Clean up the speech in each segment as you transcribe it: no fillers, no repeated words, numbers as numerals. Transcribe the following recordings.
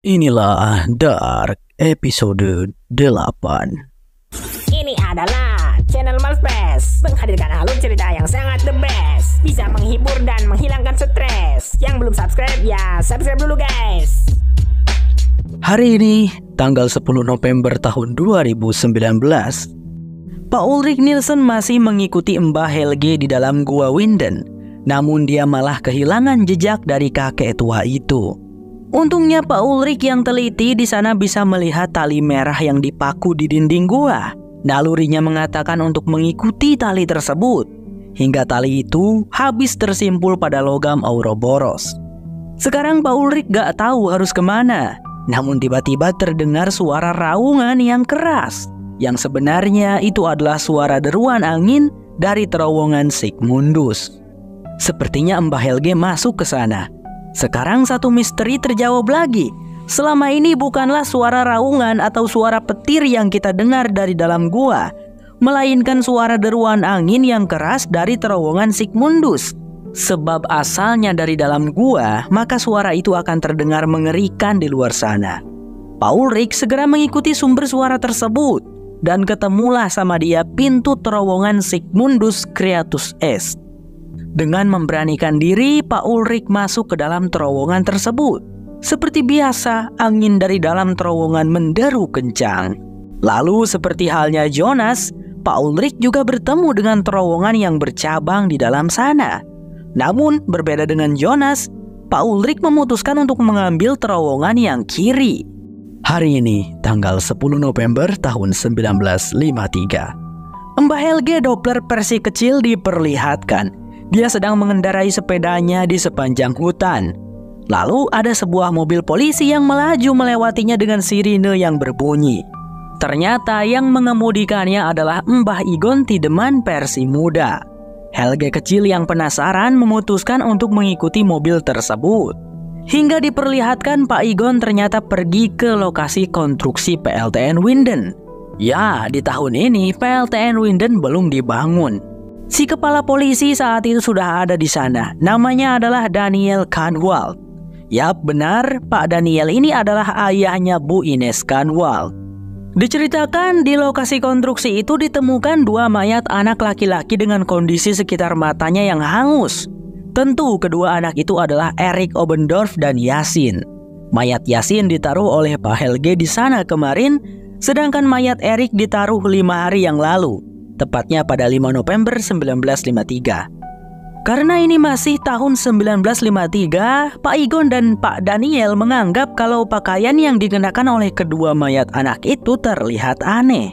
Inilah Dark episode 8. Ini adalah channel Malfest, menghadirkan alur cerita yang sangat the best, bisa menghibur dan menghilangkan stres. Yang belum subscribe ya subscribe dulu guys. Hari ini tanggal 10 November tahun 2019, Pak Ulrik Nielsen masih mengikuti Mbah Helge di dalam gua Winden. Namun dia malah kehilangan jejak dari kakek tua itu. Untungnya Pak Ulrik yang teliti di sana bisa melihat tali merah yang dipaku di dinding gua. Nalurinya mengatakan untuk mengikuti tali tersebut, hingga tali itu habis tersimpul pada logam Ouroboros. Sekarang Pak Ulrik gak tahu harus kemana. Namun tiba-tiba terdengar suara raungan yang keras, yang sebenarnya itu adalah suara deruan angin dari terowongan Sigmundus. Sepertinya Mbah Helge masuk ke sana. Sekarang satu misteri terjawab lagi. Selama ini bukanlah suara raungan atau suara petir yang kita dengar dari dalam gua, melainkan suara deruan angin yang keras dari terowongan Sigmundus. Sebab asalnya dari dalam gua, maka suara itu akan terdengar mengerikan di luar sana. Pak Ulrik segera mengikuti sumber suara tersebut, dan ketemulah sama dia pintu terowongan Sigmundus Creatus Est. Dengan memberanikan diri, Pak Ulrik masuk ke dalam terowongan tersebut. Seperti biasa, angin dari dalam terowongan menderu kencang. Lalu seperti halnya Jonas, Pak Ulrik juga bertemu dengan terowongan yang bercabang di dalam sana. Namun berbeda dengan Jonas, Pak Ulrik memutuskan untuk mengambil terowongan yang kiri. Hari ini, tanggal 10 November tahun 1953. Mbah Helge Doppler versi kecil diperlihatkan. Dia sedang mengendarai sepedanya di sepanjang hutan. Lalu ada sebuah mobil polisi yang melaju melewatinya dengan sirine yang berbunyi. Ternyata yang mengemudikannya adalah Mbah Igon Tiedemann versi muda. Helge kecil yang penasaran memutuskan untuk mengikuti mobil tersebut. Hingga diperlihatkan Pak Igon ternyata pergi ke lokasi konstruksi PLTN Winden. Ya, di tahun ini PLTN Winden belum dibangun. Si kepala polisi saat itu sudah ada di sana. Namanya adalah Daniel Kahnwald. Yap, benar, Pak Daniel ini adalah ayahnya Bu Ines Kahnwald. Diceritakan di lokasi konstruksi itu ditemukan dua mayat anak laki-laki dengan kondisi sekitar matanya yang hangus. Tentu kedua anak itu adalah Erik Obendorf dan Yasin. Mayat Yasin ditaruh oleh Pak Helge di sana kemarin, sedangkan mayat Erik ditaruh 5 hari yang lalu, tepatnya pada 5 November 1953. Karena ini masih tahun 1953, Pak Igon dan Pak Daniel menganggap kalau pakaian yang dikenakan oleh kedua mayat anak itu terlihat aneh.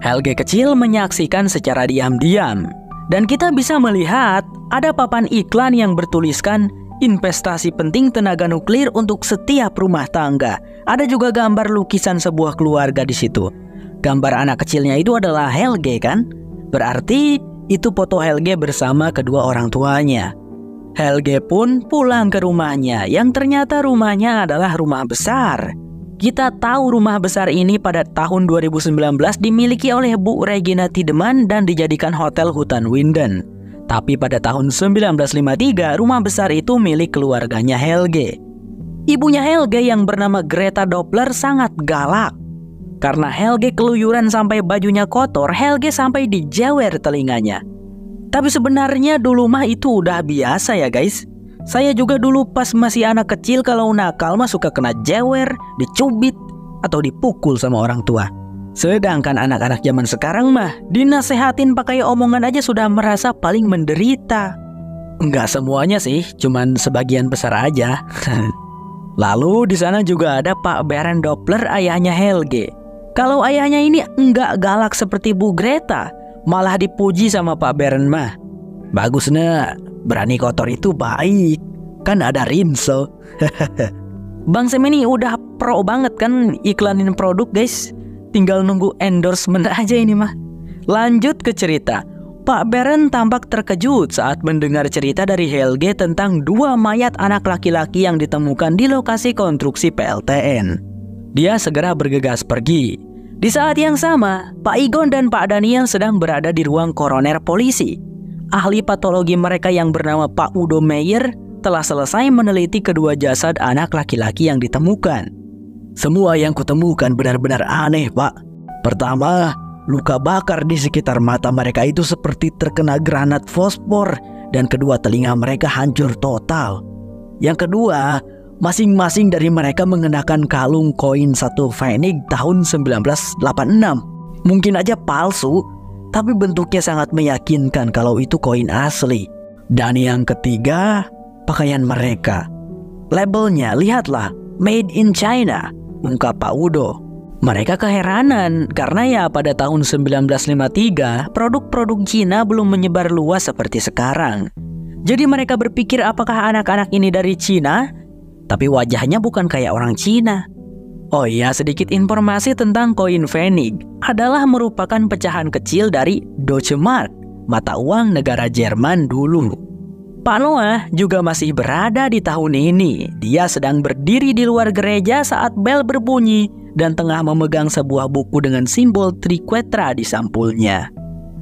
Helge kecil menyaksikan secara diam-diam, dan kita bisa melihat ada papan iklan yang bertuliskan investasi penting tenaga nuklir untuk setiap rumah tangga. Ada juga gambar lukisan sebuah keluarga di situ. Gambar anak kecilnya itu adalah Helge kan? Berarti itu foto Helge bersama kedua orang tuanya. Helge pun pulang ke rumahnya, yang ternyata rumahnya adalah rumah besar. Kita tahu rumah besar ini pada tahun 2019 dimiliki oleh Bu Regina Tiedemann dan dijadikan hotel hutan Winden. Tapi pada tahun 1953 rumah besar itu milik keluarganya Helge. Ibunya Helge yang bernama Greta Doppler sangat galak. Karena Helge keluyuran sampai bajunya kotor, Helge sampai dijewer telinganya. Tapi sebenarnya dulu mah itu udah biasa ya guys. Saya juga dulu pas masih anak kecil kalau nakal mah suka kena jewer, dicubit, atau dipukul sama orang tua. Sedangkan anak-anak zaman sekarang mah dinasehatin pakai omongan aja sudah merasa paling menderita. Enggak semuanya sih, cuman sebagian besar aja. Lalu di sana juga ada Pak Berend Doppler, ayahnya Helge. Kalau ayahnya ini enggak galak seperti Bu Greta, malah dipuji sama Pak Berend mah. Bagus nak, berani kotor itu baik, kan ada Rinso. Bang Sem ini udah pro banget kan iklanin produk guys. Tinggal nunggu endorsement aja ini mah. Lanjut ke cerita. Pak Berend tampak terkejut saat mendengar cerita dari Helge tentang dua mayat anak laki-laki yang ditemukan di lokasi konstruksi PLTN. Dia segera bergegas pergi. Di saat yang sama, Pak Igon dan Pak Daniel sedang berada di ruang koroner polisi. Ahli patologi mereka yang bernama Pak Udo Meyer telah selesai meneliti kedua jasad anak laki-laki yang ditemukan. Semua yang kutemukan benar-benar aneh, Pak. Pertama, luka bakar di sekitar mata mereka itu seperti terkena granat fosfor. Dan kedua, telinga mereka hancur total. Yang kedua, masing-masing dari mereka mengenakan kalung koin 1 pfennig tahun 1986. Mungkin aja palsu, tapi bentuknya sangat meyakinkan kalau itu koin asli. Dan yang ketiga, pakaian mereka. Labelnya, lihatlah, Made in China, ungkap Pak Udo. Mereka keheranan karena ya pada tahun 1953 produk-produk Cina belum menyebar luas seperti sekarang. Jadi mereka berpikir apakah anak-anak ini dari Cina? Tapi wajahnya bukan kayak orang Cina. Oh iya, sedikit informasi tentang koin pfennig adalah merupakan pecahan kecil dari Deutsche Mark, mata uang negara Jerman dulu. Pak Noah juga masih berada di tahun ini. Dia sedang berdiri di luar gereja saat bel berbunyi dan tengah memegang sebuah buku dengan simbol triquetra di sampulnya.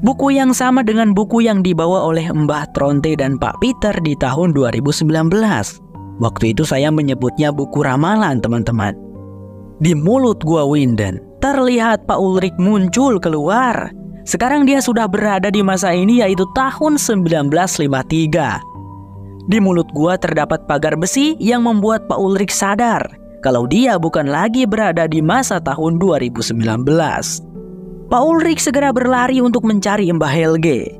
Buku yang sama dengan buku yang dibawa oleh Mbah Tronte dan Pak Peter di tahun 2019. Waktu itu saya menyebutnya buku ramalan, teman-teman. Di mulut gua Winden, terlihat Pak Ulrich muncul keluar. Sekarang dia sudah berada di masa ini, yaitu tahun 1953. Di mulut gua terdapat pagar besi yang membuat Pak Ulrich sadar kalau dia bukan lagi berada di masa tahun 2019. Pak Ulrich segera berlari untuk mencari Mbah Helge.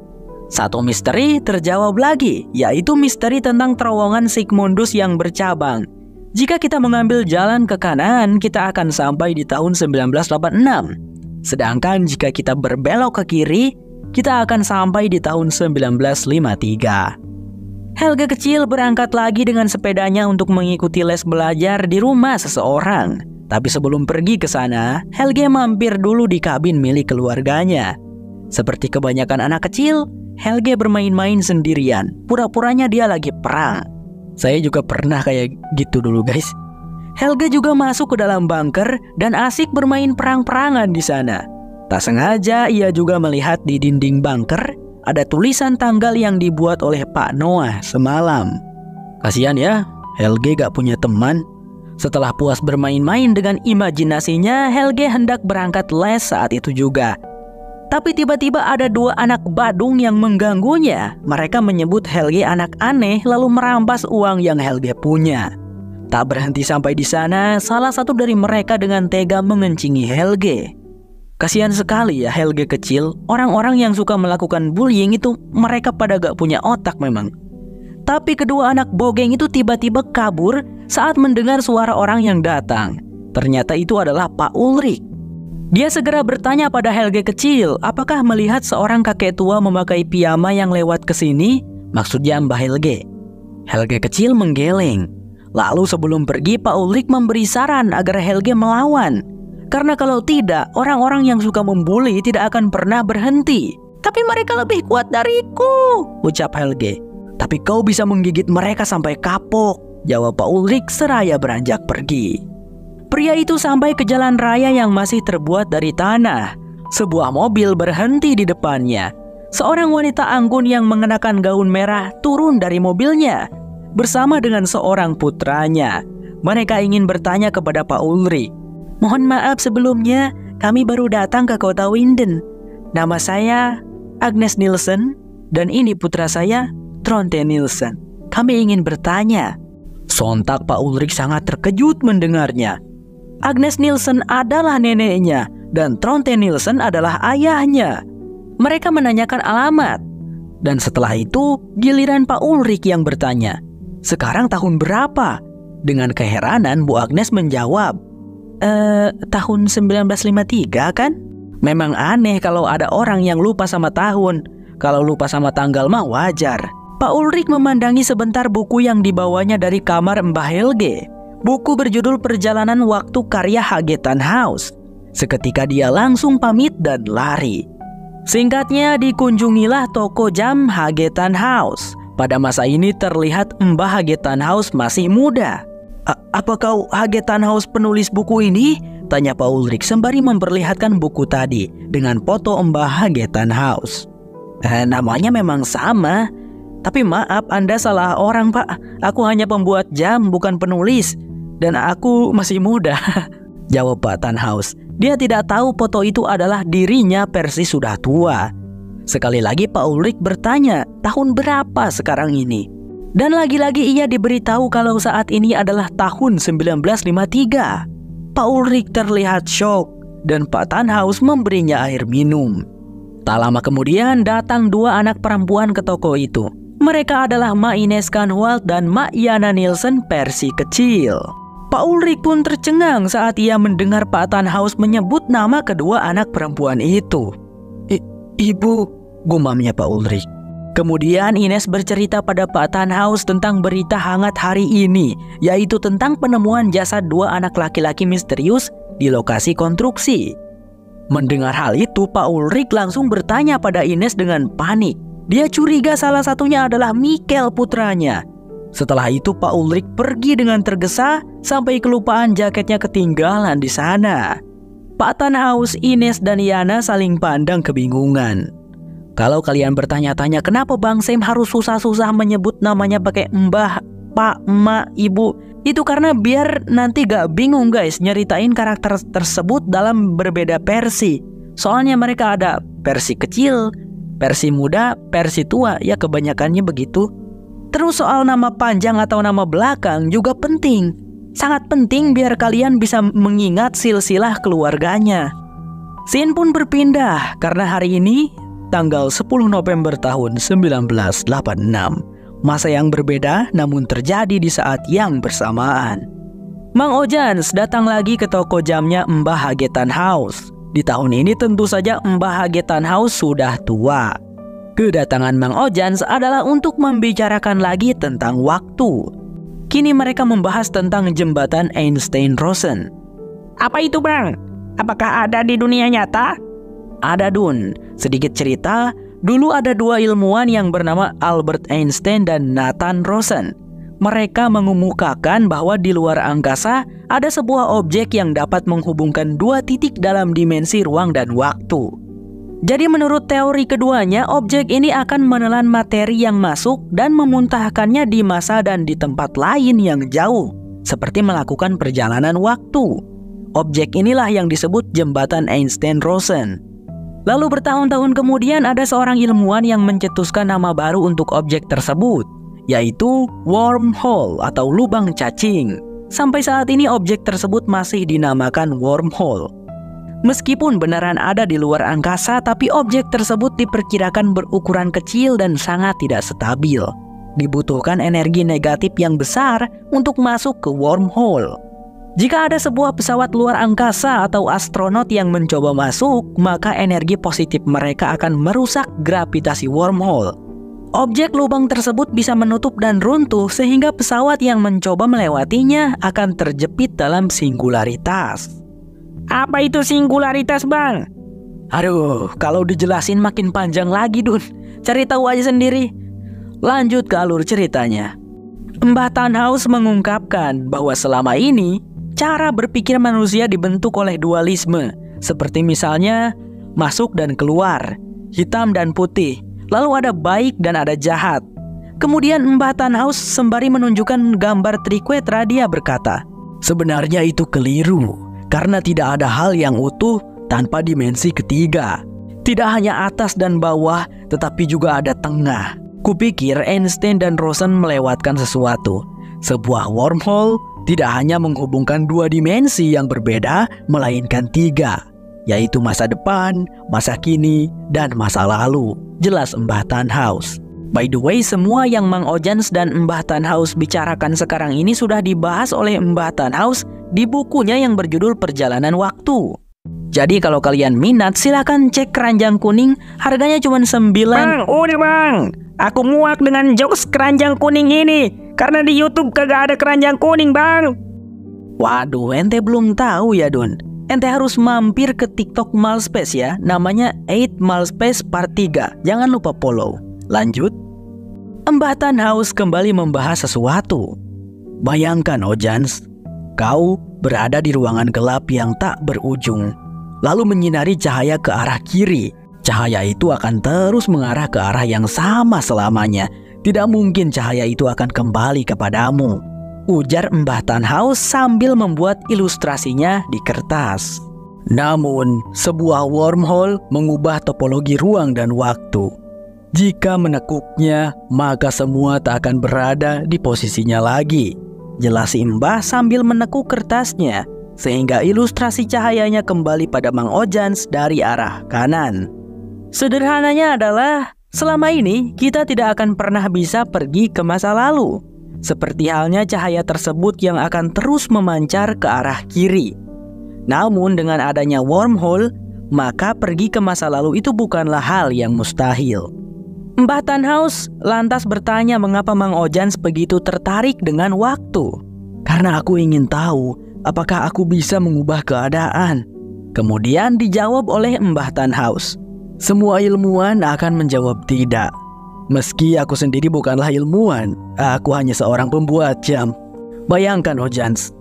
Satu misteri terjawab lagi, yaitu misteri tentang terowongan Sigmundus yang bercabang. Jika kita mengambil jalan ke kanan, kita akan sampai di tahun 1986. Sedangkan jika kita berbelok ke kiri, kita akan sampai di tahun 1953. Helge kecil berangkat lagi dengan sepedanya untuk mengikuti les belajar di rumah seseorang. Tapi sebelum pergi ke sana, Helge mampir dulu di kabin milik keluarganya. Seperti kebanyakan anak kecil, Helge bermain-main sendirian. Pura-puranya dia lagi perang. Saya juga pernah kayak gitu dulu, guys. Helge juga masuk ke dalam bunker dan asik bermain perang-perangan di sana. Tak sengaja ia juga melihat di dinding bunker ada tulisan tanggal yang dibuat oleh Pak Noah semalam. Kasihan ya, Helge gak punya teman. Setelah puas bermain-main dengan imajinasinya, Helge hendak berangkat les saat itu juga. Tapi tiba-tiba ada 2 anak badung yang mengganggunya. Mereka menyebut Helge anak aneh lalu merampas uang yang Helge punya. Tak berhenti sampai di sana, salah satu dari mereka dengan tega mengencingi Helge. Kasihan sekali ya Helge kecil. Orang-orang yang suka melakukan bullying itu mereka pada gak punya otak memang. Tapi kedua anak bogeng itu tiba-tiba kabur saat mendengar suara orang yang datang. Ternyata itu adalah Pak Ulrich. Dia segera bertanya pada Helge kecil, apakah melihat seorang kakek tua memakai piyama yang lewat ke sini? Maksudnya Mbah Helge. Helge kecil menggeleng. Lalu sebelum pergi, Pak Ulrich memberi saran agar Helge melawan. Karena kalau tidak, orang-orang yang suka membuli tidak akan pernah berhenti. Tapi mereka lebih kuat dariku, ucap Helge. Tapi kau bisa menggigit mereka sampai kapok, jawab Pak Ulrich seraya beranjak pergi. Pria itu sampai ke jalan raya yang masih terbuat dari tanah. Sebuah mobil berhenti di depannya. Seorang wanita anggun yang mengenakan gaun merah turun dari mobilnya bersama dengan seorang putranya. Mereka ingin bertanya kepada Pak Ulrich. Mohon maaf sebelumnya, kami baru datang ke kota Winden. Nama saya Agnes Nielsen dan ini putra saya, Tronte Nielsen. Kami ingin bertanya. Sontak Pak Ulrich sangat terkejut mendengarnya. Agnes Nielsen adalah neneknya dan Tronte Nielsen adalah ayahnya. Mereka menanyakan alamat. Dan setelah itu, giliran Pak Ulrich yang bertanya. Sekarang tahun berapa? Dengan keheranan, Bu Agnes menjawab. Tahun 1953 kan? Memang aneh kalau ada orang yang lupa sama tahun. Kalau lupa sama tanggal mah wajar. Pak Ulrich memandangi sebentar buku yang dibawanya dari kamar Mbah Helge. Buku berjudul Perjalanan Waktu karya H.G. Tannhaus. Seketika dia langsung pamit dan lari. Singkatnya, dikunjungilah toko jam H.G. Tannhaus. Pada masa ini terlihat Mbah H.G. Tannhaus masih muda. Apa kau H.G. Tannhaus penulis buku ini? Tanya Pak Ulrich sembari memperlihatkan buku tadi dengan foto Mbah H.G. Tannhaus. Namanya memang sama. Tapi maaf, Anda salah orang, Pak. Aku hanya pembuat jam, bukan penulis. Dan aku masih muda. jawab Pak Tannhaus. Dia tidak tahu foto itu adalah dirinya versi sudah tua. Sekali lagi Pak Ulrich bertanya, tahun berapa sekarang ini? Dan lagi-lagi ia diberitahu kalau saat ini adalah tahun 1953. Pak Ulrich terlihat syok dan Pak Tannhaus memberinya air minum. Tak lama kemudian datang dua anak perempuan ke toko itu. Mereka adalah Ma Ines Kahnwald dan Ma Jana Nielsen versi kecil. Pak Ulrich pun tercengang saat ia mendengar Pak Tannhaus menyebut nama kedua anak perempuan itu. Ibu, gumamnya Pak Ulrich. Kemudian Ines bercerita pada Pak Tannhaus tentang berita hangat hari ini, yaitu tentang penemuan jasad dua anak laki-laki misterius di lokasi konstruksi. Mendengar hal itu, Pak Ulrich langsung bertanya pada Ines dengan panik. Dia curiga salah satunya adalah Mikkel putranya. Setelah itu Pak Ulrich pergi dengan tergesa sampai kelupaan jaketnya ketinggalan di sana. Pak Tannhaus, Ines, dan Jana saling pandang kebingungan. Kalau kalian bertanya-tanya kenapa Bang Sam harus susah-susah menyebut namanya pakai mbah, pak, emak, ibu, itu karena biar nanti gak bingung guys nyeritain karakter tersebut dalam berbeda versi. Soalnya mereka ada versi kecil, versi muda, versi tua, ya kebanyakannya begitu. Terus soal nama panjang atau nama belakang juga penting. Sangat penting biar kalian bisa mengingat silsilah keluarganya. Scene pun berpindah karena hari ini tanggal 10 November tahun 1986. Masa yang berbeda namun terjadi di saat yang bersamaan. Mang Ojans datang lagi ke toko jamnya Mbah H.G. Tannhaus. Di tahun ini tentu saja Mbah H.G. Tannhaus sudah tua. Kedatangan Mang Ojans adalah untuk membicarakan lagi tentang waktu. Kini mereka membahas tentang jembatan Einstein-Rosen. Apa itu Bang? Apakah ada di dunia nyata? Ada Dun. Sedikit cerita, dulu ada dua ilmuwan yang bernama Albert Einstein dan Nathan Rosen. Mereka mengemukakan bahwa di luar angkasa ada sebuah objek yang dapat menghubungkan dua titik dalam dimensi ruang dan waktu. Jadi menurut teori keduanya, objek ini akan menelan materi yang masuk dan memuntahkannya di masa dan di tempat lain yang jauh, seperti melakukan perjalanan waktu. Objek inilah yang disebut jembatan Einstein-Rosen. Lalu bertahun-tahun kemudian ada seorang ilmuwan yang mencetuskan nama baru untuk objek tersebut, yaitu wormhole atau lubang cacing. Sampai saat ini objek tersebut masih dinamakan wormhole. Meskipun beneran ada di luar angkasa, tapi objek tersebut diperkirakan berukuran kecil dan sangat tidak stabil. Dibutuhkan energi negatif yang besar untuk masuk ke wormhole. Jika ada sebuah pesawat luar angkasa atau astronot yang mencoba masuk, maka energi positif mereka akan merusak gravitasi wormhole. Objek lubang tersebut bisa menutup dan runtuh sehingga pesawat yang mencoba melewatinya akan terjepit dalam singularitas. Apa itu singularitas Bang? Aduh, kalau dijelasin makin panjang lagi Dun. Cari tahu aja sendiri. Lanjut ke alur ceritanya. Mbah Tannhaus mengungkapkan bahwa selama ini cara berpikir manusia dibentuk oleh dualisme, seperti misalnya masuk dan keluar, hitam dan putih, lalu ada baik dan ada jahat. Kemudian Mbah Tannhaus sembari menunjukkan gambar trikuetra, dia berkata, sebenarnya itu keliru, karena tidak ada hal yang utuh tanpa dimensi ketiga. Tidak hanya atas dan bawah, tetapi juga ada tengah. Kupikir Einstein dan Rosen melewatkan sesuatu. Sebuah wormhole tidak hanya menghubungkan dua dimensi yang berbeda, melainkan tiga, yaitu masa depan, masa kini, dan masa lalu. Jelas Mbah Tannhaus. By the way, semua yang Mang Ojans dan Mbah Tannhaus bicarakan sekarang ini sudah dibahas oleh Mbah Tannhaus di bukunya yang berjudul Perjalanan Waktu. Jadi kalau kalian minat, silakan cek Keranjang Kuning. Harganya cuma 9. Bang, udah Bang. Aku muak dengan jokes Keranjang Kuning ini. Karena di YouTube kagak ada Keranjang Kuning Bang. Waduh, ente belum tahu ya Don. Ente harus mampir ke TikTok Malspace ya. Namanya 8 Malspace Part 3. Jangan lupa follow. Lanjut. Mbah Tannhaus kembali membahas sesuatu. Bayangkan Ojans, kau berada di ruangan gelap yang tak berujung, lalu menyinari cahaya ke arah kiri. Cahaya itu akan terus mengarah ke arah yang sama selamanya. Tidak mungkin cahaya itu akan kembali kepadamu. ujar Mbah Tannhaus sambil membuat ilustrasinya di kertas. Namun, sebuah wormhole mengubah topologi ruang dan waktu. Jika menekuknya, maka semua tak akan berada di posisinya lagi. Jelas si Mbah sambil menekuk kertasnya, sehingga ilustrasi cahayanya kembali pada Mang Ojans dari arah kanan. Sederhananya adalah, selama ini kita tidak akan pernah bisa pergi ke masa lalu. Seperti halnya cahaya tersebut yang akan terus memancar ke arah kiri. Namun dengan adanya wormhole, maka pergi ke masa lalu itu bukanlah hal yang mustahil. Mbah Tannhaus lantas bertanya mengapa Mang Ojans begitu tertarik dengan waktu. Karena aku ingin tahu apakah aku bisa mengubah keadaan. Kemudian dijawab oleh Mbah Tannhaus. Semua ilmuwan akan menjawab tidak. Meski aku sendiri bukanlah ilmuwan, aku hanya seorang pembuat jam. Bayangkan Ojans,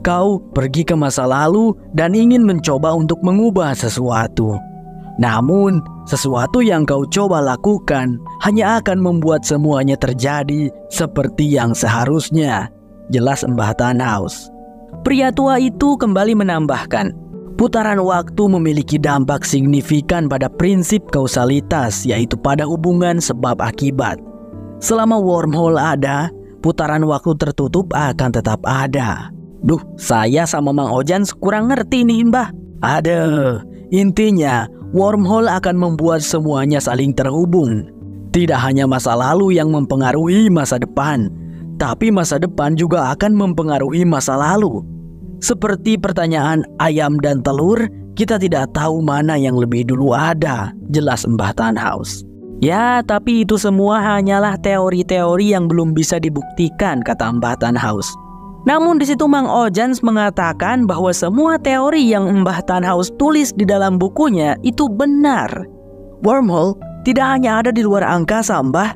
kau pergi ke masa lalu dan ingin mencoba untuk mengubah sesuatu. Namun, sesuatu yang kau coba lakukan hanya akan membuat semuanya terjadi seperti yang seharusnya. Jelas Mbah Tannhaus. Pria tua itu kembali menambahkan, putaran waktu memiliki dampak signifikan pada prinsip kausalitas, yaitu pada hubungan sebab akibat. Selama wormhole ada, putaran waktu tertutup akan tetap ada. Duh, saya sama Mang Ojans kurang ngerti nih Mbah. Intinya wormhole akan membuat semuanya saling terhubung. Tidak hanya masa lalu yang mempengaruhi masa depan, tapi masa depan juga akan mempengaruhi masa lalu. Seperti pertanyaan ayam dan telur, kita tidak tahu mana yang lebih dulu ada, jelas Mbah Tannhaus. Ya, tapi itu semua hanyalah teori-teori yang belum bisa dibuktikan, kata Mbah Tannhaus. Namun di situ Mang Ojans mengatakan bahwa semua teori yang Mbah Tannhaus tulis di dalam bukunya itu benar. Wormhole tidak hanya ada di luar angkasa, Mbah,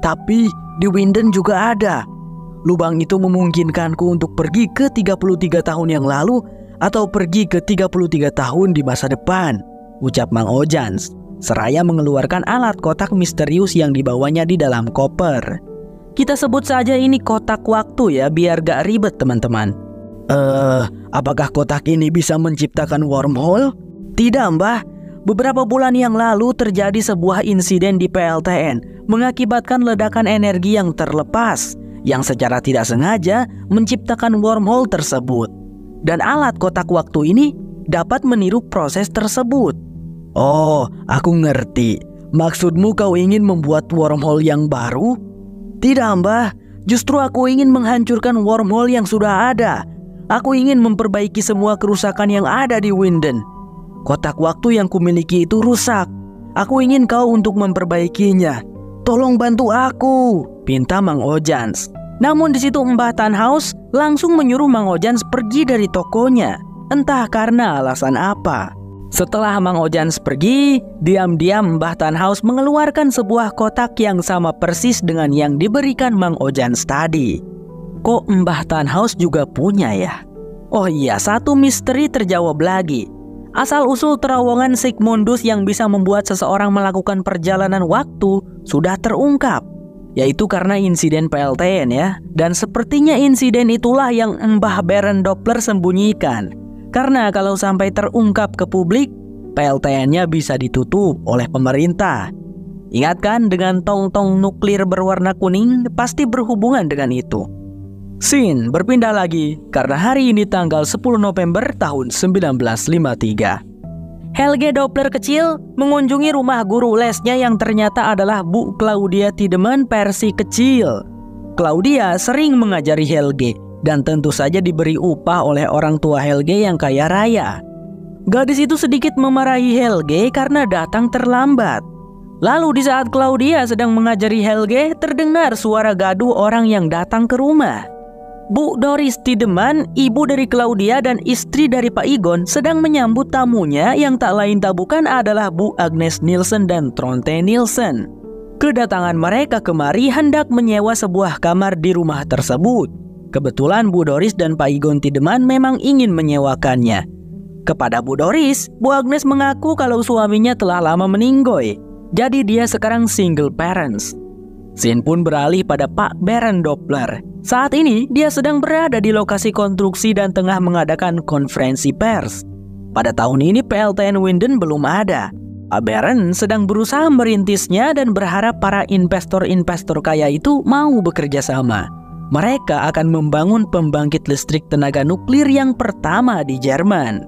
tapi di Winden juga ada. Lubang itu memungkinkanku untuk pergi ke 33 tahun yang lalu atau pergi ke 33 tahun di masa depan, ucap Mang Ojans, seraya mengeluarkan alat kotak misterius yang dibawanya di dalam koper. Kita sebut saja ini kotak waktu ya, biar gak ribet teman-teman. Apakah kotak ini bisa menciptakan wormhole? Tidak, Mbah. Beberapa bulan yang lalu terjadi sebuah insiden di PLTN mengakibatkan ledakan energi yang terlepas, yang secara tidak sengaja menciptakan wormhole tersebut. Dan alat kotak waktu ini dapat meniru proses tersebut. Oh, aku ngerti. Maksudmu kau ingin membuat wormhole yang baru? Tidak, Mbah. Justru aku ingin menghancurkan wormhole yang sudah ada. Aku ingin memperbaiki semua kerusakan yang ada di Winden. Kotak waktu yang kumiliki itu rusak. Aku ingin kau untuk memperbaikinya. Tolong bantu aku, pinta Mang Ojans. Namun di situ Mbah Tannhaus langsung menyuruh Mang Ojans pergi dari tokonya. Entah karena alasan apa. Setelah Mang Ojans pergi, diam-diam Mbah Tannhaus mengeluarkan sebuah kotak yang sama persis dengan yang diberikan Mang Ojans tadi. Kok Mbah Tannhaus juga punya ya? Oh iya, satu misteri terjawab lagi. Asal-usul terowongan Sigmundus yang bisa membuat seseorang melakukan perjalanan waktu sudah terungkap, yaitu karena insiden PLTN ya. Dan sepertinya insiden itulah yang Mbah Baron Doppler sembunyikan. Karena kalau sampai terungkap ke publik, PLTN-nya bisa ditutup oleh pemerintah. Ingat kan, dengan tong-tong nuklir berwarna kuning pasti berhubungan dengan itu. Scene berpindah lagi karena hari ini tanggal 10 November tahun 1953. Helge Doppler kecil mengunjungi rumah guru lesnya yang ternyata adalah Bu Claudia Tiedemann versi kecil. Claudia sering mengajari Helge dan tentu saja diberi upah oleh orang tua Helge yang kaya raya. Gadis itu sedikit memarahi Helge karena datang terlambat. Lalu di saat Claudia sedang mengajari Helge, terdengar suara gaduh orang yang datang ke rumah. Bu Doris Tiedemann, ibu dari Claudia dan istri dari Pak Igon, sedang menyambut tamunya yang tak lain tak bukan adalah Bu Agnes Nielsen dan Tronte Nielsen. Kedatangan mereka kemari hendak menyewa sebuah kamar di rumah tersebut. Kebetulan Bu Doris dan Pak Igon Tiedemann memang ingin menyewakannya. Kepada Bu Doris, Bu Agnes mengaku kalau suaminya telah lama meninggoy. Jadi dia sekarang single parents. Scene pun beralih pada Pak Baron Doppler. Saat ini dia sedang berada di lokasi konstruksi dan tengah mengadakan konferensi pers. Pada tahun ini PLTN Winden belum ada. Pak Baron sedang berusaha merintisnya dan berharap para investor-investor kaya itu mau bekerja sama. Mereka akan membangun pembangkit listrik tenaga nuklir yang pertama di Jerman.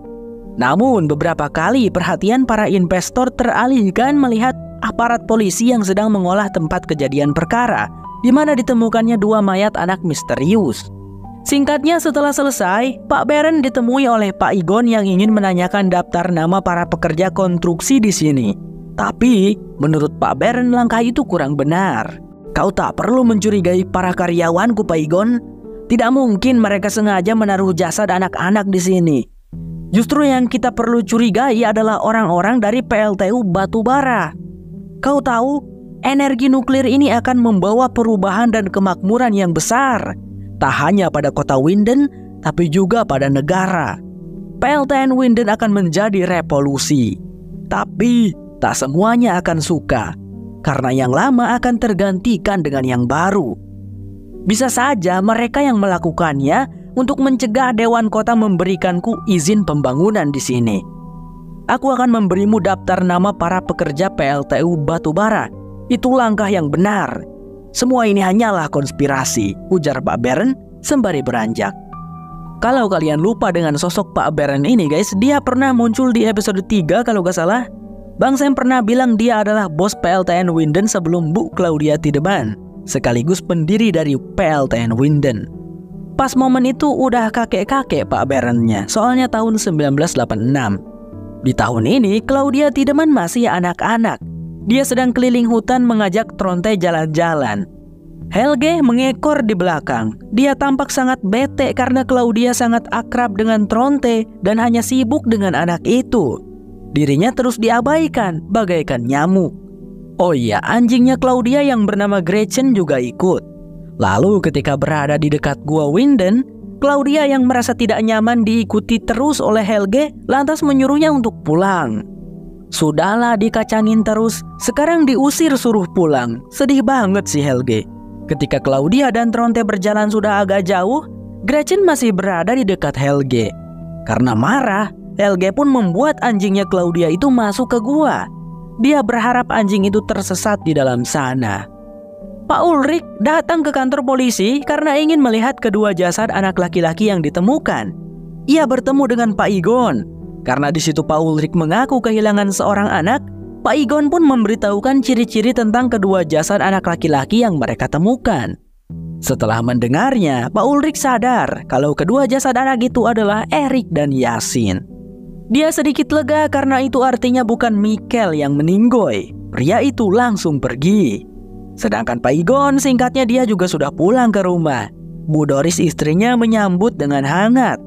Namun beberapa kali perhatian para investor teralihkan melihat aparat polisi yang sedang mengolah tempat kejadian perkara, di mana ditemukannya 2 mayat anak misterius. Singkatnya, setelah selesai, Pak Baron ditemui oleh Pak Igon yang ingin menanyakan daftar nama para pekerja konstruksi di sini. Tapi, menurut Pak Baron, langkah itu kurang benar. Kau tak perlu mencurigai para karyawanku, Pak Igon. Tidak mungkin mereka sengaja menaruh jasad anak-anak di sini. Justru yang kita perlu curigai adalah orang-orang dari PLTU Batubara. Kau tahu, energi nuklir ini akan membawa perubahan dan kemakmuran yang besar. Tak hanya pada kota Winden, tapi juga pada negara. PLTN Winden akan menjadi revolusi. Tapi, tak semuanya akan suka. Karena yang lama akan tergantikan dengan yang baru. Bisa saja mereka yang melakukannya untuk mencegah Dewan Kota memberikanku izin pembangunan di sini. Aku akan memberimu daftar nama para pekerja PLTU Batubara. Itu langkah yang benar. Semua ini hanyalah konspirasi, ujar Pak Baron sembari beranjak. Kalau kalian lupa dengan sosok Pak Baron ini guys, dia pernah muncul di episode 3 kalau gak salah. Bang Sam pernah bilang dia adalah bos PLTN Winden sebelum Bu Claudia Tiedemann, sekaligus pendiri dari PLTN Winden. Pas momen itu udah kakek-kakek Pak Baronnya, soalnya tahun 1986. Di tahun ini, Claudia Tiedemann masih anak-anak. Dia sedang keliling hutan mengajak Tronte jalan-jalan. Helge mengekor di belakang. Dia tampak sangat bete karena Claudia sangat akrab dengan Tronte dan hanya sibuk dengan anak itu. Dirinya terus diabaikan, bagaikan nyamuk. Oh iya, anjingnya Claudia yang bernama Gretchen juga ikut. Lalu ketika berada di dekat gua Winden, Claudia yang merasa tidak nyaman diikuti terus oleh Helge, lantas menyuruhnya untuk pulang. Sudahlah dikacangin terus, sekarang diusir suruh pulang. Sedih banget si Helge. Ketika Claudia dan Tronte berjalan sudah agak jauh, Gretchen masih berada di dekat Helge. Karena marah, Helge pun membuat anjingnya Claudia itu masuk ke gua. Dia berharap anjing itu tersesat di dalam sana. Pak Ulrich datang ke kantor polisi karena ingin melihat kedua jasad anak laki-laki yang ditemukan. Ia bertemu dengan Pak Igon. Karena di situ Pak Ulrich mengaku kehilangan seorang anak, Pak Igon pun memberitahukan ciri-ciri tentang kedua jasad anak laki-laki yang mereka temukan. Setelah mendengarnya, Pak Ulrich sadar kalau kedua jasad anak itu adalah Erik dan Yasin. Dia sedikit lega karena itu artinya bukan Michael yang meninggoy. Pria itu langsung pergi. Sedangkan Pak Igon, singkatnya dia juga sudah pulang ke rumah. Bu Doris istrinya menyambut dengan hangat.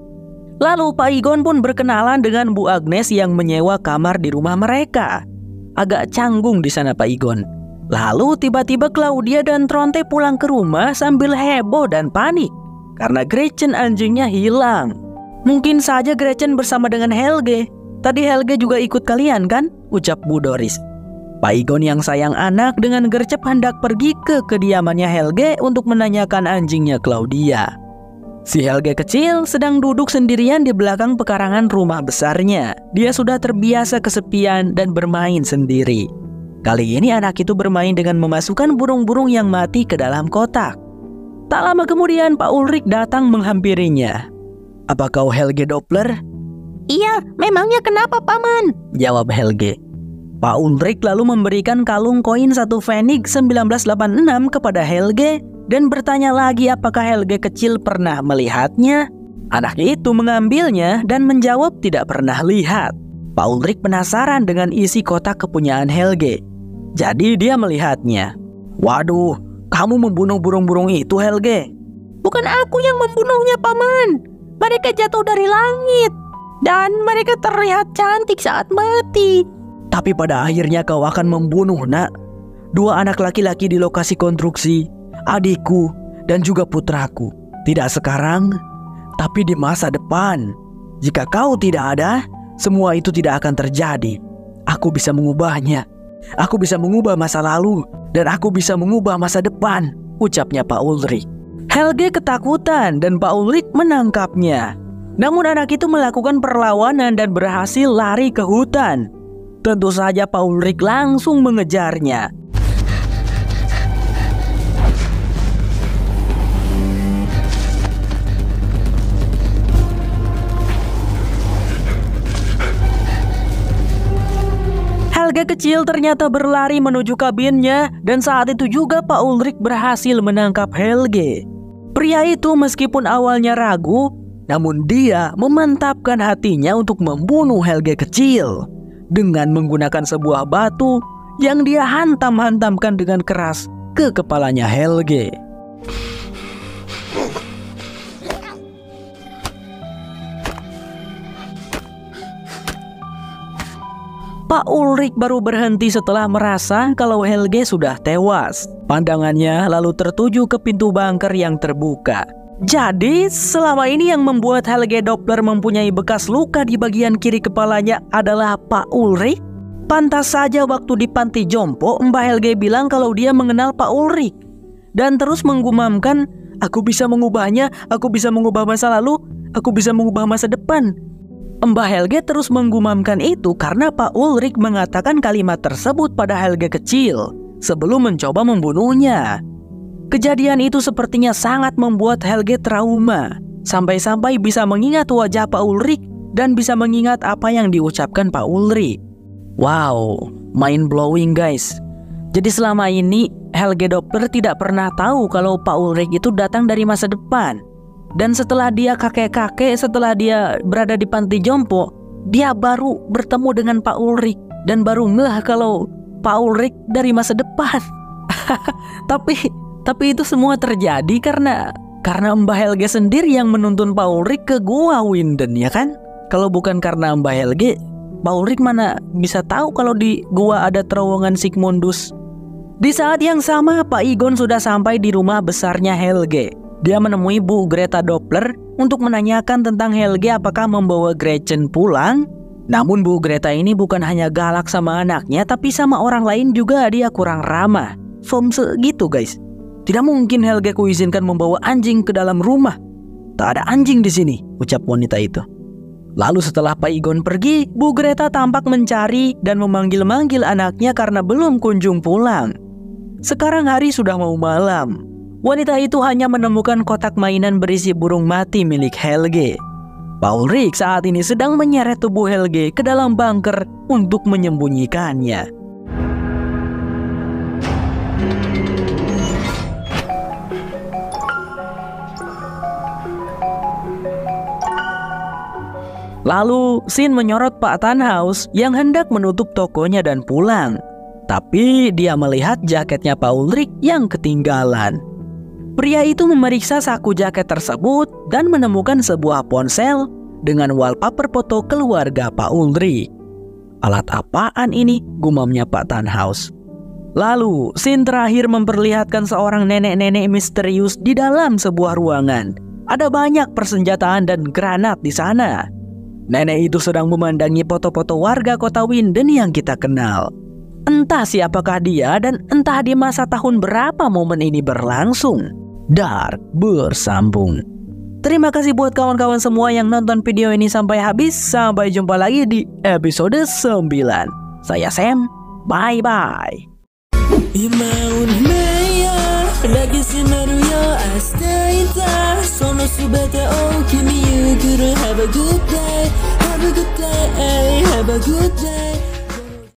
Lalu Pak Igon pun berkenalan dengan Bu Agnes yang menyewa kamar di rumah mereka. Agak canggung di sana Pak Igon. Lalu tiba-tiba Claudia dan Tronte pulang ke rumah sambil heboh dan panik. Karena Gretchen anjingnya hilang. Mungkin saja Gretchen bersama dengan Helge. Tadi Helge juga ikut kalian kan? Ucap Bu Doris. Pak Igon yang sayang anak dengan gercep hendak pergi ke kediamannya Helge untuk menanyakan anjingnya Claudia. Si Helge kecil sedang duduk sendirian di belakang pekarangan rumah besarnya. Dia sudah terbiasa kesepian dan bermain sendiri. Kali ini anak itu bermain dengan memasukkan burung-burung yang mati ke dalam kotak. Tak lama kemudian Pak Ulrich datang menghampirinya. "Apa kau Helge Doppler?" "Iya, memangnya kenapa Paman?" jawab Helge. Pak Ulrich lalu memberikan kalung koin 1 Pfennig 1986 kepada Helge dan bertanya lagi apakah Helge kecil pernah melihatnya. Anak itu mengambilnya dan menjawab tidak pernah lihat. Pak Ulrich penasaran dengan isi kotak kepunyaan Helge. Jadi dia melihatnya. "Waduh, kamu membunuh burung-burung itu Helge?" "Bukan aku yang membunuhnya Paman. Mereka jatuh dari langit dan mereka terlihat cantik saat mati." "Tapi pada akhirnya kau akan membunuh nak. 2 anak laki-laki di lokasi konstruksi, adikku dan juga putraku. Tidak sekarang, tapi di masa depan. Jika kau tidak ada, semua itu tidak akan terjadi. Aku bisa mengubahnya." Aku bisa mengubah masa lalu dan aku bisa mengubah masa depan, ucapnya Pak Ulrich. Helge ketakutan dan Pak Ulrich menangkapnya. Namun anak itu melakukan perlawanan dan berhasil lari ke hutan. Tentu saja Pak Ulrich langsung mengejarnya. Helge kecil ternyata berlari menuju kabinnya dan saat itu juga Pak Ulrich berhasil menangkap Helge. Pria itu meskipun awalnya ragu, namun dia memantapkan hatinya untuk membunuh Helge kecil dengan menggunakan sebuah batu yang dia hantam-hantamkan dengan keras ke kepalanya Helge. Pak Ulrich baru berhenti setelah merasa kalau Helge sudah tewas. Pandangannya lalu tertuju ke pintu bunker yang terbuka. Jadi selama ini yang membuat Helge Doppler mempunyai bekas luka di bagian kiri kepalanya adalah Pak Ulrich? Pantas saja waktu di panti jompo Mbak Helge bilang kalau dia mengenal Pak Ulrich. Dan terus menggumamkan, aku bisa mengubahnya, aku bisa mengubah masa lalu, aku bisa mengubah masa depan. Mbak Helge terus menggumamkan itu karena Pak Ulrich mengatakan kalimat tersebut pada Helge kecil sebelum mencoba membunuhnya. Kejadian itu sepertinya sangat membuat Helge trauma, sampai-sampai bisa mengingat wajah Pak Ulrich dan bisa mengingat apa yang diucapkan Pak Ulrich. Wow, mind blowing guys. Jadi selama ini Helge Doppler tidak pernah tahu kalau Pak Ulrich itu datang dari masa depan. Dan setelah dia kakek-kakek, setelah dia berada di panti jompo, dia baru bertemu dengan Pak Ulrich dan baru ngeh kalau Pak Ulrich dari masa depan. Tapi itu semua terjadi karena Mbak Helge sendiri yang menuntun Pak Ulrich ke Gua Winden, ya kan? Kalau bukan karena Mbak Helge, Pak Ulrich mana bisa tahu kalau di gua ada terowongan Sigmundus. Di saat yang sama, Pak Igon sudah sampai di rumah besarnya Helge. Dia menemui Bu Greta Doppler untuk menanyakan tentang Helge apakah membawa Gretchen pulang. Namun Bu Greta ini bukan hanya galak sama anaknya, tapi sama orang lain juga dia kurang ramah. Form segitu guys. Tidak mungkin Helge kuizinkan membawa anjing ke dalam rumah. Tak ada anjing di sini, ucap wanita itu. Lalu setelah Pak Igon pergi, Bu Greta tampak mencari dan memanggil-manggil anaknya karena belum kunjung pulang. Sekarang hari sudah mau malam. Wanita itu hanya menemukan kotak mainan berisi burung mati milik Helge. Pak Ulrich saat ini sedang menyeret tubuh Helge ke dalam bunker untuk menyembunyikannya. Lalu, Sin menyorot Pak Tannhaus yang hendak menutup tokonya dan pulang. Tapi dia melihat jaketnya Pak Ulrich yang ketinggalan. Pria itu memeriksa saku jaket tersebut dan menemukan sebuah ponsel dengan wallpaper foto keluarga Pak Ulrich. Alat apaan ini? Gumamnya Pak Tannhaus. Lalu, scene terakhir memperlihatkan seorang nenek-nenek misterius di dalam sebuah ruangan. Ada banyak persenjataan dan granat di sana. Nenek itu sedang memandangi foto-foto warga kota Winden yang kita kenal. Entah siapakah dia dan entah di masa tahun berapa momen ini berlangsung. Dark bersambung. Terima kasih buat kawan-kawan semua yang nonton video ini sampai habis. Sampai jumpa lagi di episode 9. Saya Sam. Bye-bye. Have a good day.